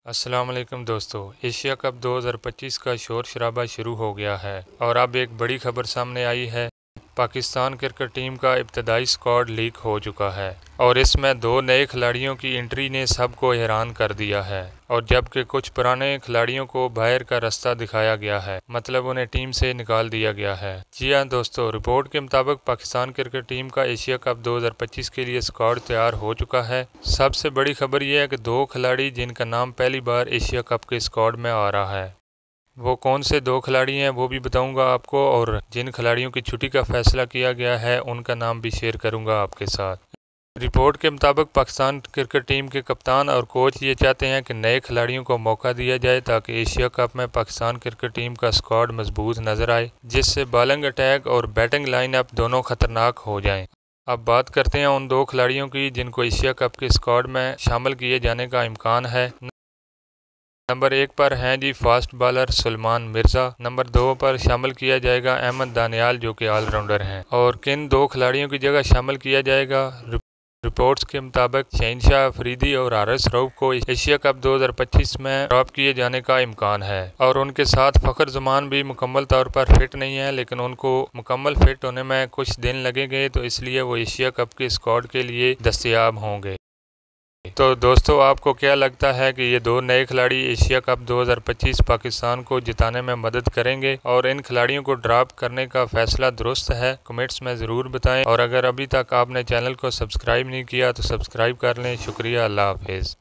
अस्सलाम वालेकुम दोस्तों। एशिया कप 2025 का शोर शराबा शुरू हो गया है और अब एक बड़ी खबर सामने आई है। पाकिस्तान क्रिकेट टीम का इब्तदाई स्क्वाड लीक हो चुका है और इसमें दो नए खिलाड़ियों की एंट्री ने सबको हैरान कर दिया है, और जबकि कुछ पुराने खिलाड़ियों को बाहर का रास्ता दिखाया गया है, मतलब उन्हें टीम से निकाल दिया गया है। जी हां दोस्तों, रिपोर्ट के मुताबिक पाकिस्तान क्रिकेट टीम का एशिया कप 2025 के लिए स्क्वाड तैयार हो चुका है। सबसे बड़ी खबर यह है कि दो खिलाड़ी जिनका नाम पहली बार एशिया कप के स्क्वाड में आ रहा है, वो कौन से दो खिलाड़ी हैं वो भी बताऊंगा आपको, और जिन खिलाड़ियों की छुट्टी का फैसला किया गया है उनका नाम भी शेयर करूंगा आपके साथ। रिपोर्ट के मुताबिक पाकिस्तान क्रिकेट टीम के कप्तान और कोच ये चाहते हैं कि नए खिलाड़ियों को मौका दिया जाए ताकि एशिया कप में पाकिस्तान क्रिकेट टीम का स्क्वाड मजबूत नजर आए, जिससे बॉलिंग अटैक और बैटिंग लाइनअप दोनों खतरनाक हो जाएं। अब बात करते हैं उन दो खिलाड़ियों की जिनको एशिया कप के स्क्वाड में शामिल किए जाने का इम्कान है। नंबर 1 पर हैं जी fast bowler Suleman Mirza. Number 2 पर शामिल किया जाएगा अहमद दानियाल, जो कि ऑलराउंडर हैं। और किन दो खिलाड़ियों की जगह शामिल किया जाएगा? रिपोर्ट्स के मुताबिक शहनशाह अफरीदी और हारिस रऊफ को एशिया कप 2025 में ड्रॉप किए जाने का इम्कान है, और उनके साथ फ़खर जमान भी मुकम्मल तौर पर फिट नहीं है, लेकिन उनको मुकम्मल फिट होने में कुछ दिन लगेंगे, तो इसलिए वो एशिया कप के स्क्वाड के लिए दस्तयाब होंगे। तो दोस्तों, आपको क्या लगता है कि ये दो नए खिलाड़ी एशिया कप 2025 पाकिस्तान को जिताने में मदद करेंगे, और इन खिलाड़ियों को ड्रॉप करने का फैसला दुरुस्त है? कमेंट्स में ज़रूर बताएं, और अगर अभी तक आपने चैनल को सब्सक्राइब नहीं किया तो सब्सक्राइब कर लें। शुक्रिया, अल्लाह हाफिज़।